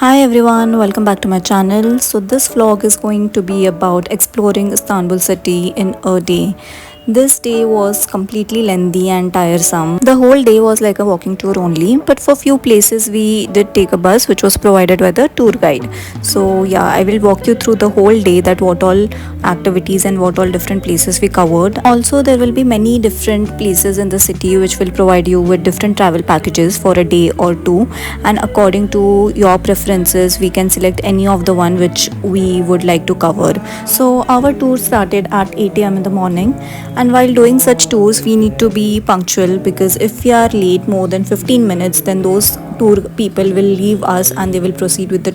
Hi everyone, welcome back to my channel. So this vlog is going to be about exploring Istanbul city in a day. This day was completely lengthy and tiresome. The whole day was like a walking tour only, but for few places we did take a bus which was provided by the tour guide. So yeah, I will walk you through the whole day, that what all activities and what all different places we covered. Also there will be many different places in the city which will provide you with different travel packages for a day or two, and according to your preferences we can select any of the one which we would like to cover. So our tour started at 8 a.m. in the morning, and while doing such tours we need to be punctual, because if we are late more than 15 minutes then those tour people will leave us and they will proceed with the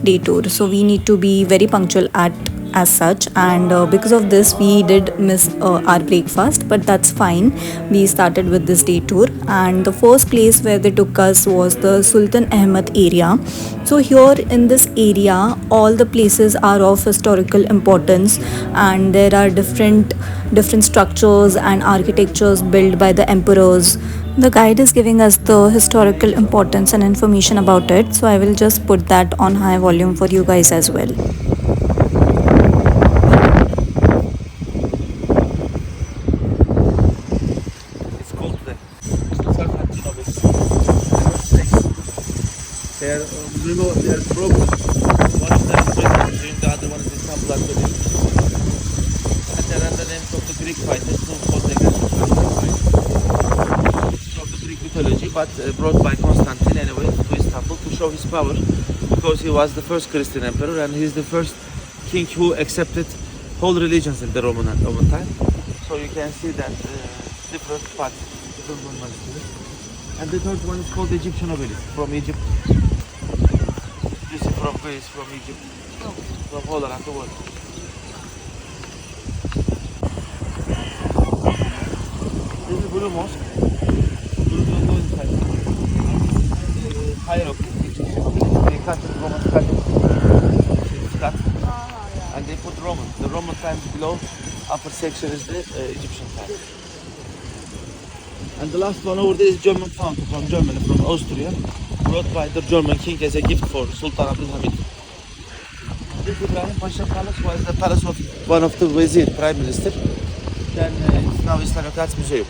day tour. So we need to be very punctual at as such, and because of this we did miss our breakfast, but that's fine. We started with this day tour, and the first place where they took us was the Sultan Ahmed area. So here in this area all the places are of historical importance, and there are different structures and architectures built by the emperors. The guide is giving us the historical importance and information about it, so I will just put that on high volume for you guys as well. They are they are broken. One of them is Byzantine, the other one is Istanbul actually. And they are the names of the Greek fighters who fought against the of the Greek mythology, but brought by Constantine anyway to Istanbul to show his power, because he was the first Christian emperor and he is the first king who accepted whole religions in the Roman time. So you can see that different parts, different monuments. And the third one is called Egyptian obelisk from Egypt. From Greece, from Egypt, from all around the world. This is Blue Mosque. You will go inside. Hieroglyph. They cut it, Romans cut it. It's cut. And they put Roman. The Roman times below, upper section is the Egyptian time. And the last one over there is German fountain from Germany, from Austria, brought by the German king as a gift for Sultan Ahmed. This Ibrahim Pasha Palace was the palace of one of the Wazir, Prime Minister. Then it's now Islamic Arts Museum.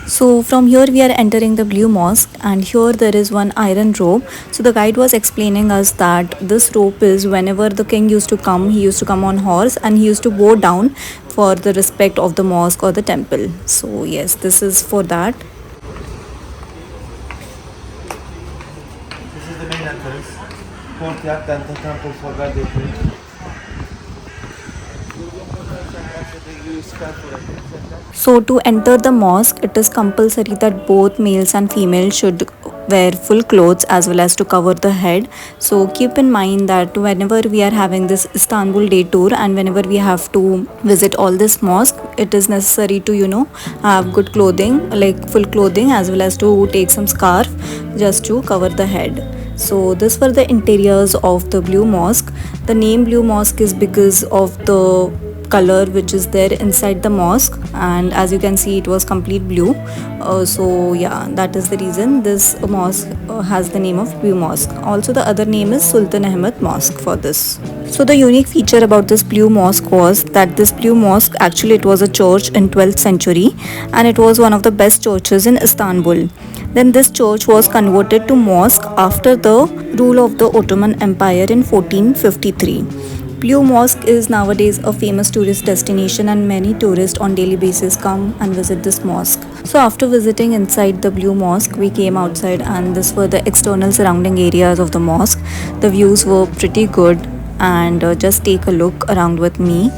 So from here we are entering the Blue Mosque, and here there is one iron rope. So the guide was explaining us that this rope is whenever the king used to come, he used to come on horse and he used to go down for the respect of the mosque or the temple. So yes, this is for that. This is the main entrance. Courtyard, then the temple for where they pray. So to enter the mosque, it is compulsory that both males and females should wear full clothes as well as to cover the head. So keep in mind that whenever we are having this Istanbul day tour and whenever we have to visit all this mosque, it is necessary to have good clothing, like full clothing, as well as to take some scarf just to cover the head. So this were the interiors of the Blue Mosque. The name Blue Mosque is because of the color which is there inside the mosque, and as you can see it was complete blue. So yeah, that is the reason this mosque has the name of Blue Mosque. Also the other name is Sultan Ahmed Mosque for this. So the unique feature about this Blue Mosque was that this Blue Mosque, actually it was a church in 12th century, and it was one of the best churches in Istanbul. Then this church was converted to mosque after the rule of the Ottoman Empire in 1453. Blue Mosque is nowadays a famous tourist destination, and many tourists on daily basis come and visit this mosque. So after visiting inside the Blue Mosque, we came outside, and this were the external surrounding areas of the mosque. The views were pretty good, and just take a look around with me.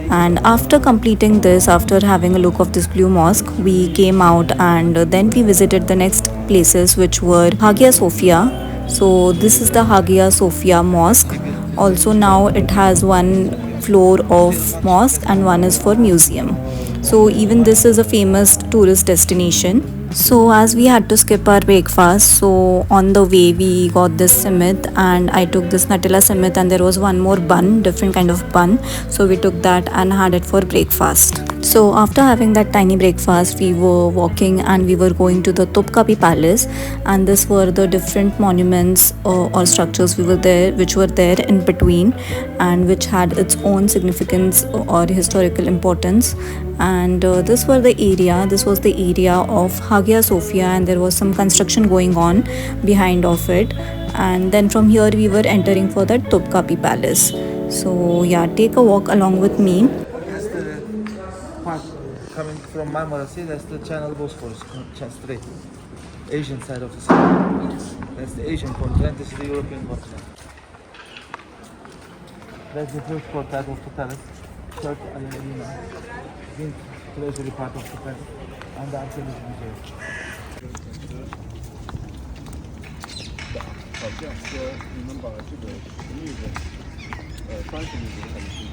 And after completing this, after having a look of this Blue Mosque, we came out, and then we visited the next places, which were Hagia Sophia. So this is the Hagia Sophia Mosque. Also now it has one floor of mosque and one is for museum. So even this is a famous tourist destination. So as we had to skip our breakfast, so on the way we got this simit, and I took this Nutella simit, and there was one more bun, different kind of bun. So we took that and had it for breakfast. So after having that tiny breakfast, we were walking and we were going to the Topkapi Palace, and this were the different monuments or structures we were there, which were there in between, and which had its own significance or historical importance. And this was the area of Hagia Sophia, and there was some construction going on behind of it. And then from here we were entering for that Topkapi Palace. So yeah, take a walk along with me. That's the part coming from Marmara Sea. That's the channel Bosphorus, Strait, Asian side of the sea. That's the Asian continent. This is the European continent. That's the first courtyard of the palace. Third arena, the treasury part of the palace, and the archaeology museum. 好像说你们把这个女人30米的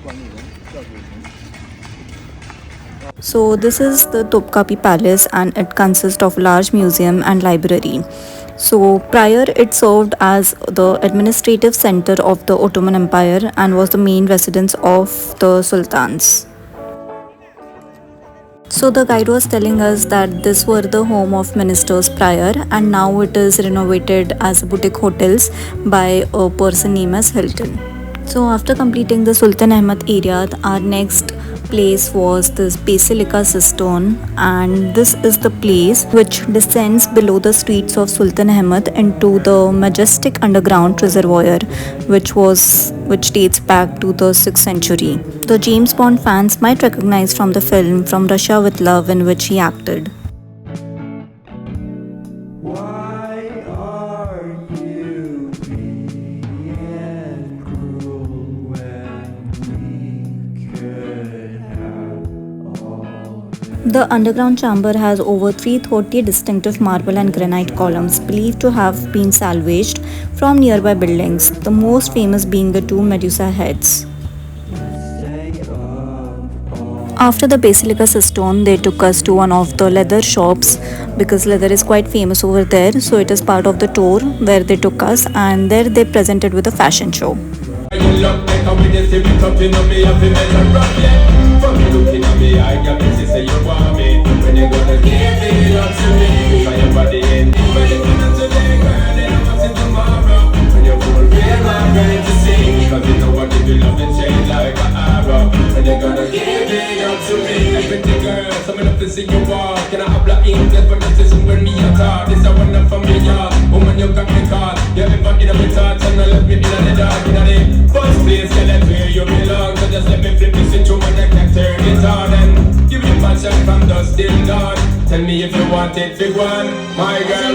关女人叫做人。 So this is the Topkapi Palace, and it consists of large museum and library. So prior it served as the administrative center of the Ottoman Empire and was the main residence of the sultans. So the guide was telling us that this were the home of ministers prior, and now it is renovated as boutique hotels by a person named as Hilton. So after completing the Sultan Ahmed area, our next place was this Basilica Cistern, and this is the place which descends below the streets of Sultan Ahmed into the majestic underground reservoir, which dates back to the 6th century. The James Bond fans might recognize from the film From Russia with Love, in which he acted. Why are you being cruel when we could have all? The underground chamber has over 330 distinctive marble and granite columns believed to have been salvaged from nearby buildings, the most famous being the two Medusa heads. After the Basilica Cistern, they took us to one of the leather shops because leather is quite famous over there. So it is part of the tour where they took us, and there they presented with a fashion show. See you walk, and I habla inglés, but this is where me a talk. This I want a familiar, woman you got me caught. You ever in a me thoughts and I left me in the dark. In the first place, can I where you belong? So just let me flip this into when I can turn it on and give you passion from dusk till dawn. Tell me if you want it, big one, my girl.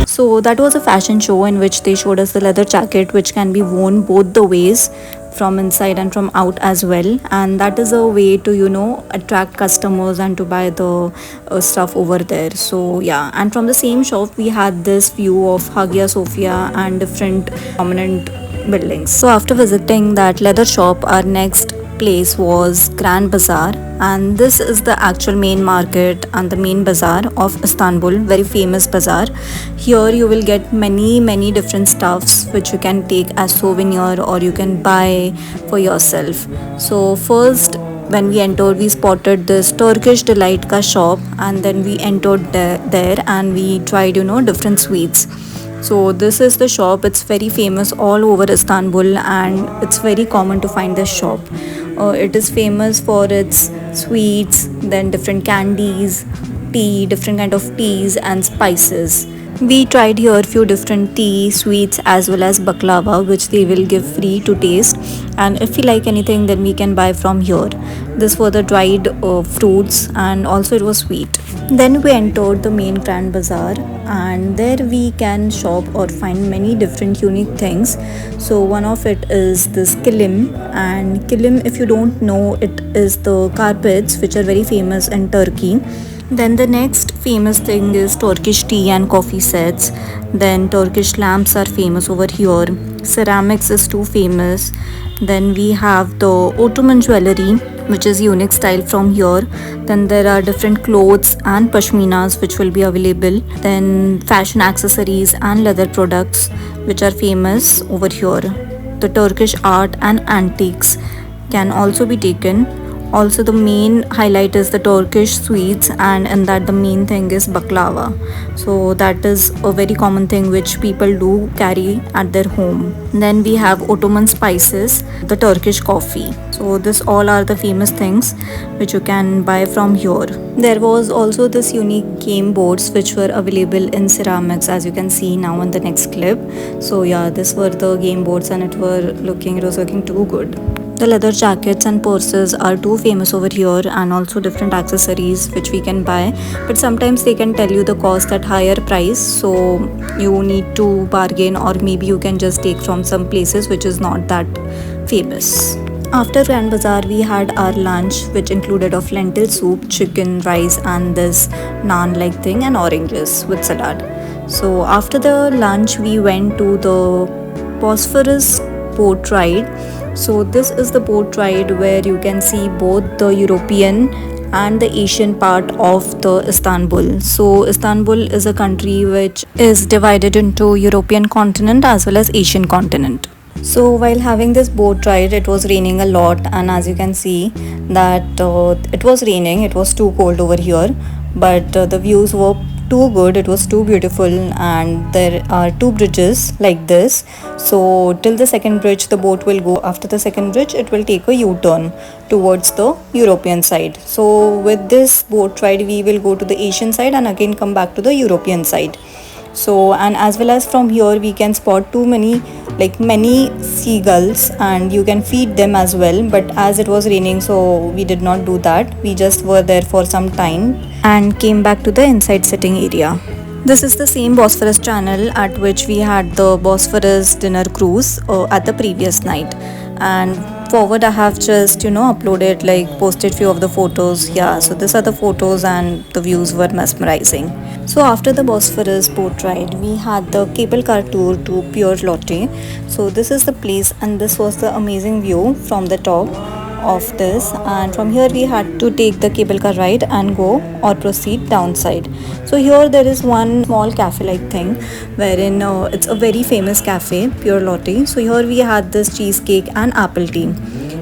So that was a fashion show in which they showed us the leather jacket, which can be worn both the ways, from inside and from out as well, and that is a way to attract customers and to buy the stuff over there. So yeah, and from the same shop we had this view of Hagia Sophia and different prominent buildings. So after visiting that leather shop, our next place was Grand Bazaar, and this is the actual main market and the main bazaar of Istanbul, very famous bazaar. Here you will get many different stuffs which you can take as souvenir or you can buy for yourself. So first when we entered, we spotted this Turkish delight ka shop, and then we entered there and we tried different sweets. So this is the shop. It's very famous all over Istanbul and it's very common to find this shop. It is famous for its sweets, then different candies, tea, different kind of teas and spices. We tried here few different tea, sweets as well as baklava, which they will give free to taste, and if we like anything then we can buy from here. This were the dried fruits and also it was sweet. Then we entered the main Grand Bazaar, and there we can shop or find many different unique things. So one of it is this kilim, and kilim, if you don't know, it is the carpets which are very famous in Turkey. Then the next famous thing is Turkish tea and coffee sets. Then Turkish lamps are famous over here. Ceramics is too famous. Then we have the Ottoman jewelry, which is unique style from here. Then there are different clothes and pashminas which will be available. Then fashion accessories and leather products which are famous over here. The Turkish art and antiques can also be taken. Also, the main highlight is the Turkish sweets, and in that the main thing is baklava. So that is a very common thing which people do carry at their home. Then we have Ottoman spices, the Turkish coffee. So this all are the famous things which you can buy from here. There was also this unique game boards which were available in ceramics, as you can see now in the next clip. So yeah, these were the game boards and it was looking too good. The leather jackets and purses are too famous over here, and also different accessories which we can buy, but sometimes they can tell you the cost at higher price, so you need to bargain, or maybe you can just take from some places which is not that famous. After Grand Bazaar, we had our lunch, which included of lentil soup, chicken, rice, and this naan-like thing, and oranges with salad. So after the lunch, we went to the Bosphorus boat ride. So this is the boat ride where you can see both the European and the Asian part of the Istanbul. So Istanbul is a country which is divided into European continent as well as Asian continent. So while having this boat ride, it was raining a lot, and as you can see that it was raining, it was too cold over here, but the views were too good, it was too beautiful, and there are two bridges like this. So till the second bridge the boat will go. After the second bridge it will take a U-turn towards the European side. So with this boat ride we will go to the Asian side and again come back to the European side. So, and as well as from here we can spot many seagulls, and you can feed them as well, but as it was raining so we did not do that. We just were there for some time and came back to the inside sitting area. This is the same Bosphorus channel at which we had the Bosphorus dinner cruise at the previous night, and forward I have just uploaded, posted few of the photos. Yeah, so these are the photos and the views were mesmerizing. So after the Bosphorus boat ride we had the cable car tour to Pierre Loti. So this is the place, and this was the amazing view from the top of this, and from here we had to take the cable car ride and go or proceed downside. So here there is one small cafe like thing wherein it's a very famous cafe, Pierre Loti. So here we had this cheesecake and apple tea,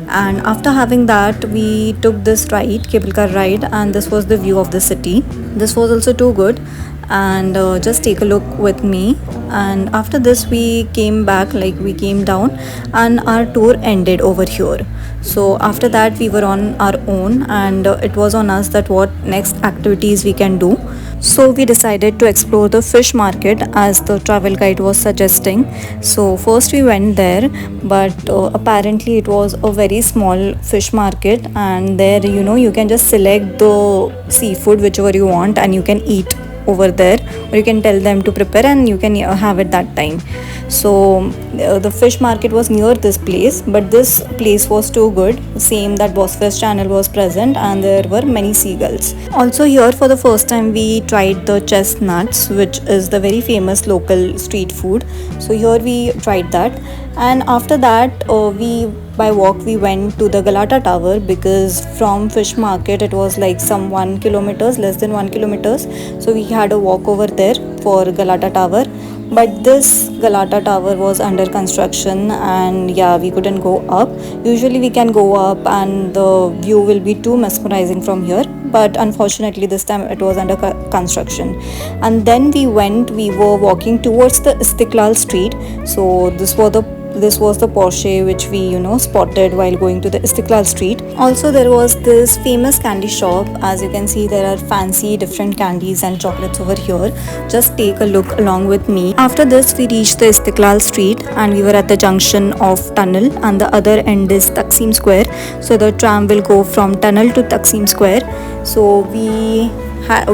and after having that we took this ride, cable car ride, and this was the view of the city. This was also too good, and just take a look with me. And after this we came back, we came down, and our tour ended over here. So after that we were on our own, and it was on us that what next activities we can do. So we decided to explore the fish market as the travel guide was suggesting. So first we went there, but apparently it was a very small fish market, and there you can just select the seafood whichever you want and you can eat over there, or you can tell them to prepare and you can have it that time. So the fish market was near this place, but this place was too good, same that Bosphorus channel was present, and there were many seagulls. Also here for the first time we tried the chestnuts, which is the very famous local street food. So here we tried that, and after that we by walk we went to the Galata Tower, because from fish market it was some 1 kilometers, less than 1 kilometers. So we had a walk over there for Galata Tower, but this Galata Tower was under construction, and yeah, we couldn't go up. Usually we can go up and the view will be too mesmerizing from here, but unfortunately this time it was under construction. And then we were walking towards the Istiklal street. So this was the Porsche which we spotted while going to the Istiklal street. Also there was this famous candy shop. As you can see, there are fancy different candies and chocolates over here. Just take a look along with me. After this we reached the Istiklal street, and we were at the junction of tunnel, and the other end is Taksim Square. So the tram will go from tunnel to Taksim Square. So we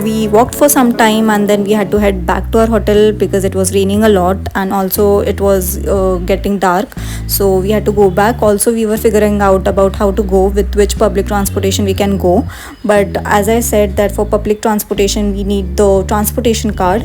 we walked for some time and then we had to head back to our hotel because it was raining a lot and also it was getting dark, so we had to go back. Also we were figuring out about how to go, with which public transportation we can go, but as I said that for public transportation we need the transportation card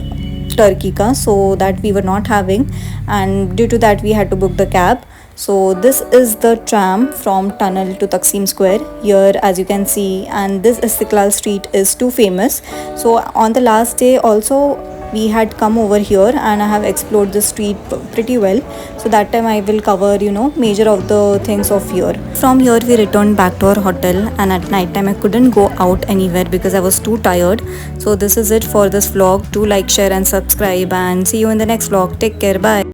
Turkey ka, so that we were not having, and due to that we had to book the cab. So this is the tram from tunnel to Taksim Square here, as you can see, and this Istiklal Street is too famous. So on the last day also we had come over here and I have explored the street pretty well, so that time I will cover major of the things of here. From here we returned back to our hotel, and at night time I couldn't go out anywhere because I was too tired. So this is it for this vlog. Do like, share and subscribe, and see you in the next vlog. Take care, bye.